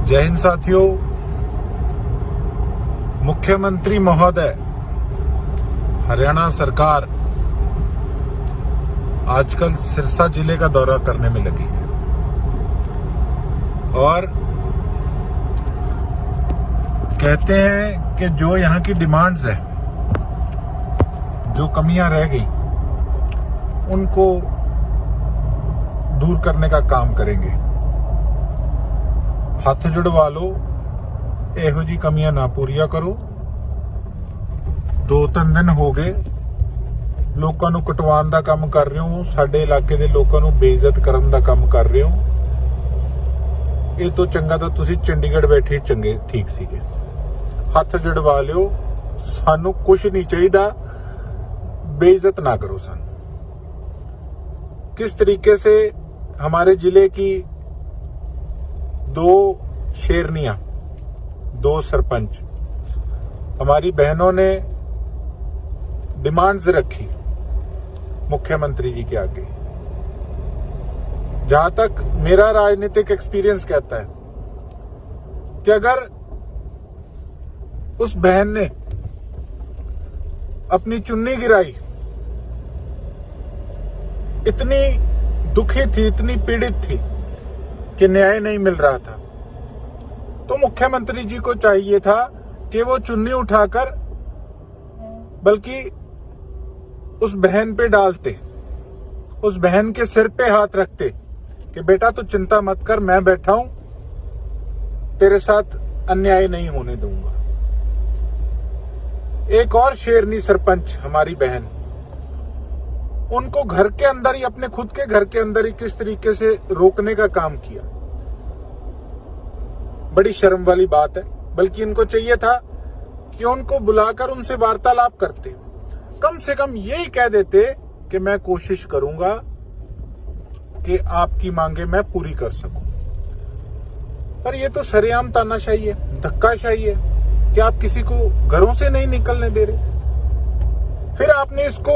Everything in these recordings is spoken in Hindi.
जय हिंद साथियों। मुख्यमंत्री महोदय, हरियाणा सरकार आजकल सिरसा जिले का दौरा करने में लगी है और कहते हैं कि जो यहाँ की डिमांड्स है, जो कमियां रह गई, उनको दूर करने का काम करेंगे। हथ जुड़वा लो, ਇਹੋ जी कमियां ना पूरिया करो। 2-3 दिन हो गए ਲੋਕਾਂ ਨੂੰ ਕਟਵਾਉਣ ਦਾ ਕੰਮ ਕਰ ਰਹੇ ਹੋ, ਸਾਡੇ ਇਲਾਕੇ ਦੇ ਲੋਕਾਂ ਨੂੰ ਬੇਇੱਜ਼ਤ ਕਰਨ ਦਾ ਕੰਮ ਕਰ ਰਹੇ ਹੋ। ਇਹ ਤੋਂ ਚੰਗਾ ਤਾਂ ਤੁਸੀਂ ਚੰਡੀਗੜ੍ਹ ਬੈਠੇ ਚੰਗੇ ਠੀਕ ਸੀਗੇ। ਹੱਥ ਜੜਵਾ ਲਿਓ, ਸਾਨੂੰ ਕੁਝ ਨਹੀਂ ਚਾਹੀਦਾ, बेइज्जत ना करो सन। किस तरीके से हमारे जिले की 2 शेरनियां, 2 सरपंच, हमारी बहनों ने डिमांड्स रखी मुख्यमंत्री जी के आगे। जहां तक मेरा राजनीतिक एक्सपीरियंस कहता है कि अगर उस बहन ने अपनी चुन्नी गिराई, इतनी दुखी थी, इतनी पीड़ित थी कि न्याय नहीं मिल रहा था, तो मुख्यमंत्री जी को चाहिए था कि वो चुन्नी उठाकर बल्कि उस बहन पे डालते, उस बहन के सिर पे हाथ रखते कि बेटा तू चिंता मत कर, मैं बैठा हूं, तेरे साथ अन्याय नहीं होने दूंगा। एक और शेरनी सरपंच हमारी बहन, उनको घर के अंदर ही, अपने खुद के घर के अंदर ही किस तरीके से रोकने का काम किया, बड़ी शर्म वाली बात है। बल्कि इनको चाहिए था कि उनको बुलाकर उनसे वार्तालाप करते, कम से कम यही कह देते कि मैं कोशिश करूंगा कि आपकी मांगे मैं पूरी कर सकूं। पर यह तो सरेआम तानाशाही है, धक्काशाही है कि आप किसी को घरों से नहीं निकलने दे रहे। फिर आपने इसको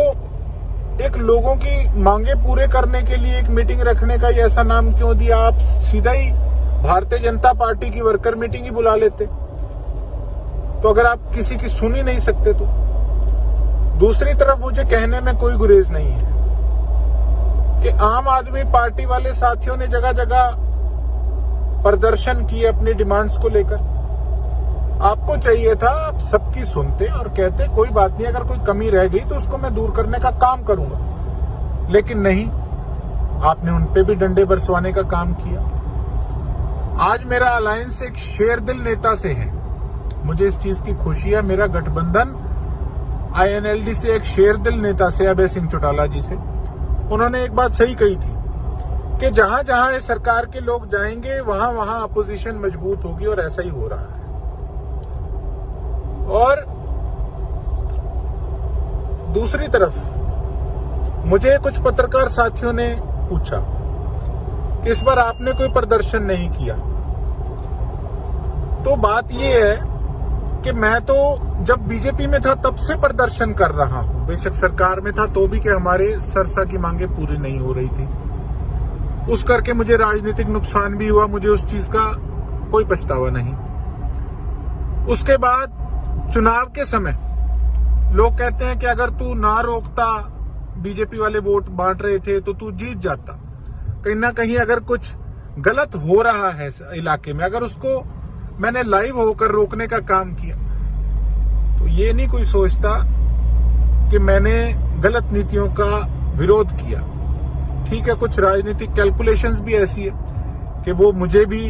एक लोगों की मांगे पूरे करने के लिए एक मीटिंग रखने का ये ऐसा नाम क्यों दिया? आप सीधा ही भारतीय जनता पार्टी की वर्कर मीटिंग ही बुला लेते। तो अगर आप किसी की सुन ही नहीं सकते तो। दूसरी तरफ मुझे कहने में कोई गुरेज नहीं है कि आम आदमी पार्टी वाले साथियों ने जगह जगह प्रदर्शन किए अपनी डिमांड्स को लेकर। आपको चाहिए था आप सबकी सुनते और कहते कोई बात नहीं, अगर कोई कमी रह गई तो उसको मैं दूर करने का काम करूंगा। लेकिन नहीं, आपने उन पे भी डंडे बरसवाने का काम किया। आज मेरा अलायंस एक शेरदिल नेता से है, मुझे इस चीज की खुशी है। मेरा गठबंधन INLD से एक शेरदिल नेता से, अभय सिंह चौटाला जी से, उन्होंने एक बात सही कही थी कि जहां जहां ये सरकार के लोग जाएंगे वहां वहां अपोजिशन मजबूत होगी, और ऐसा ही हो रहा है। और दूसरी तरफ मुझे कुछ पत्रकार साथियों ने पूछा कि इस बार आपने कोई प्रदर्शन नहीं किया। तो बात यह है कि मैं तो जब बीजेपी में था तब से प्रदर्शन कर रहा हूं, बेशक सरकार में था तो भी, कि हमारे सिरसा की मांगे पूरी नहीं हो रही थी। उस करके मुझे राजनीतिक नुकसान भी हुआ, मुझे उस चीज का कोई पछतावा नहीं। उसके बाद चुनाव के समय लोग कहते हैं कि अगर तू ना रोकता, बीजेपी वाले वोट बांट रहे थे, तो तू जीत जाता। कहीं ना कहीं अगर कुछ गलत हो रहा है इलाके में, अगर उसको मैंने लाइव होकर रोकने का काम किया, तो ये नहीं कोई सोचता कि मैंने गलत नीतियों का विरोध किया। ठीक है, कुछ राजनीतिक कैलकुलेशंस भी ऐसी है कि वो मुझे भी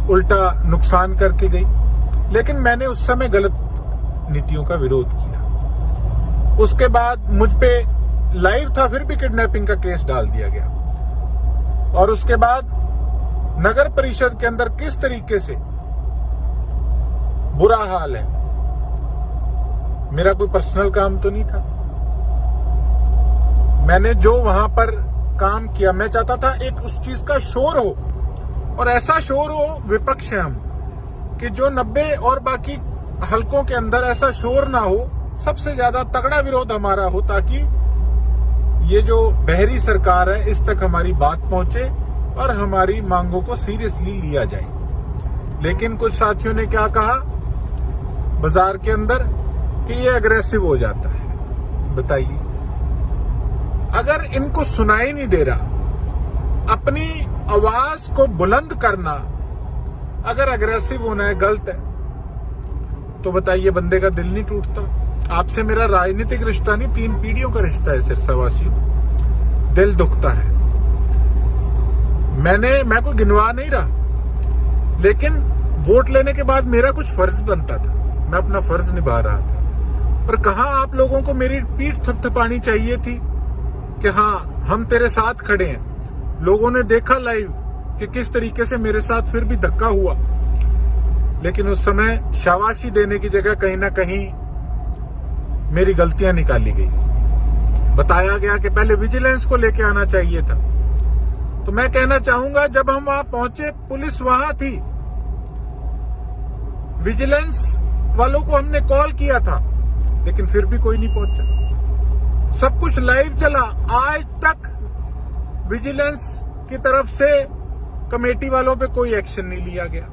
उल्टा नुकसान करके गई, लेकिन मैंने उस समय गलत नीतियों का विरोध किया। उसके बाद मुझ पे लाइव था, फिर भी किडनैपिंग का केस डाल दिया गया। और उसके बाद नगर परिषद के अंदर किस तरीके से बुरा हाल है। मेरा कोई पर्सनल काम तो नहीं था, मैंने जो वहां पर काम किया, मैं चाहता था एक उस चीज का शोर हो, और ऐसा शोर हो, विपक्ष है हम, कि जो 90 और बाकी हलकों के अंदर ऐसा शोर ना हो, सबसे ज्यादा तगड़ा विरोध हमारा हो, ताकि ये जो बहरी सरकार है इस तक हमारी बात पहुंचे और हमारी मांगों को सीरियसली लिया जाए। लेकिन कुछ साथियों ने क्या कहा बाजार के अंदर कि ये अग्रेसिव हो जाता है। बताइए, अगर इनको सुनाई नहीं दे रहा, अपनी आवाज को बुलंद करना अगर अग्रेसिव होना है गलत है, तो बताइए बंदे का दिल नहीं टूटता। आपसे मेरा राजनीतिक रिश्ता नहीं, 3 पीढ़ियों का रिश्ता है सिरसावासी। दिल दुखता है। मैं कोई गिनवा नहीं रहा, लेकिन वोट लेने के बाद मेरा कुछ फर्ज बनता था, मैं अपना फर्ज निभा रहा था। पर कहां आप लोगों को मेरी पीठ थपथपानी चाहिए थी कि हाँ हम तेरे साथ खड़े हैं। लोगों ने देखा लाइव कि किस तरीके से मेरे साथ फिर भी धक्का हुआ, लेकिन उस समय शाबाशी देने की जगह कहीं ना कहीं मेरी गलतियां निकाली गई। बताया गया कि पहले विजिलेंस को लेके आना चाहिए था। तो मैं कहना चाहूंगा, जब हम वहां पहुंचे पुलिस वहां थी, विजिलेंस वालों को हमने कॉल किया था, लेकिन फिर भी कोई नहीं पहुंचा। सब कुछ लाइव चला, आज तक विजिलेंस की तरफ से कमेटी वालों पे कोई एक्शन नहीं लिया गया।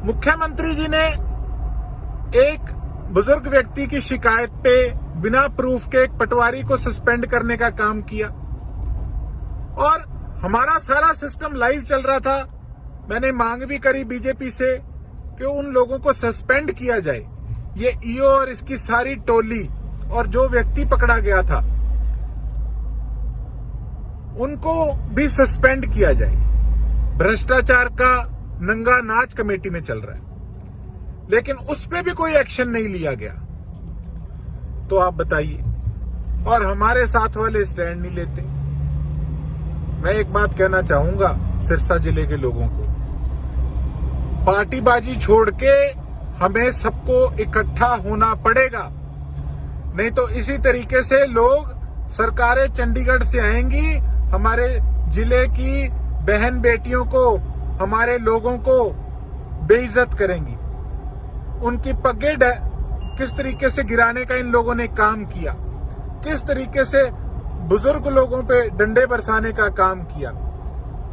मुख्यमंत्री जी ने एक बुजुर्ग व्यक्ति की शिकायत पे बिना प्रूफ के एक पटवारी को सस्पेंड करने का काम किया, और हमारा सारा सिस्टम लाइव चल रहा था। मैंने मांग भी करी बीजेपी से कि उन लोगों को सस्पेंड किया जाए, ये ईओ और इसकी सारी टोली और जो व्यक्ति पकड़ा गया था उनको भी सस्पेंड किया जाए। भ्रष्टाचार का नंगा नाच कमेटी में चल रहा है, लेकिन उस पे भी कोई एक्शन नहीं लिया गया। तो आप बताइए, और हमारे साथ वाले स्टैंड नहीं लेते। मैं एक बात कहना चाहूंगा सिरसा जिले के लोगों को, पार्टीबाजी छोड़ के हमें सबको इकट्ठा होना पड़ेगा, नहीं तो इसी तरीके से लोग, सरकारें चंडीगढ़ से आएंगी, हमारे जिले की बहन बेटियों को, हमारे लोगों को बेइज्जत करेंगी। उनकी पगें किस तरीके से गिराने का इन लोगों ने काम किया, किस तरीके से बुजुर्ग लोगों पे डंडे बरसाने का काम किया।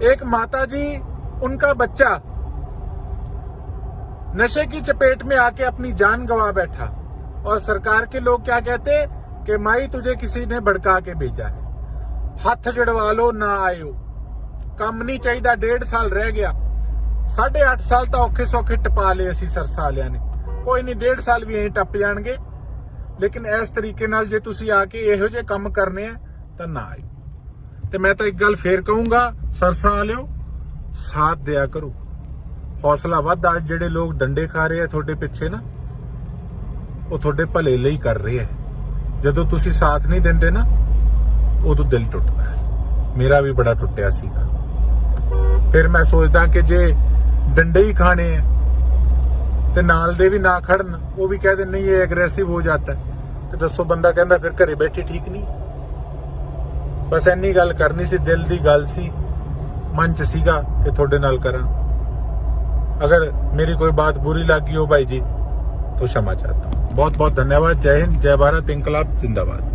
एक माताजी, उनका बच्चा नशे की चपेट में आके अपनी जान गंवा बैठा, और सरकार के लोग क्या कहते कि माई तुझे किसी ने भड़का के भेजा है, हाथ जड़वा लो ना आयो, काम नहीं चाहिए। 1.5 साल रह गया, 8.5 साल तो औखे सौखे टपा ले असी सरसा वालियां ने, कोई नहीं 1.5 साल भी यहीं टप जाणगे। लेकिन इस तरीके नाल जे तुसी आके इहो जे काम करने हैं तो ना आयो। ते मैं तो एक गल फेर कहूंगा, सरसा वालियो साथ दिया करो, हौसला वध। आज जेडे लोग डंडे खा रहे हैं थोड़े पिछे ना, वो थोड़े भले ਲਈ कर रहे हैं। जदों तुसी साथ नहीं देंदे ना, उदों दिल टुटदा है। मेरा भी बड़ा टुटिया सीगा। फिर मैं सोचदा कि जे डंडे ही खाने हैं ते नाल दे भी ना खड़न, वो भी कहते नहीं ये एग्रेसिव हो जाता है, तो दसो बंदा कहता फिर घरे बैठे ठीक नहीं। बस इन्नी गल करनी सी, दिल दी गल सी, मन च सीगा कि थोड़े नाल करा। अगर मेरी कोई बात बुरी लगी हो भाई जी तो क्षमा चाहता हूँ। बहुत बहुत धन्यवाद। जय हिंद, जय भारत, इंकलाब जिंदाबाद।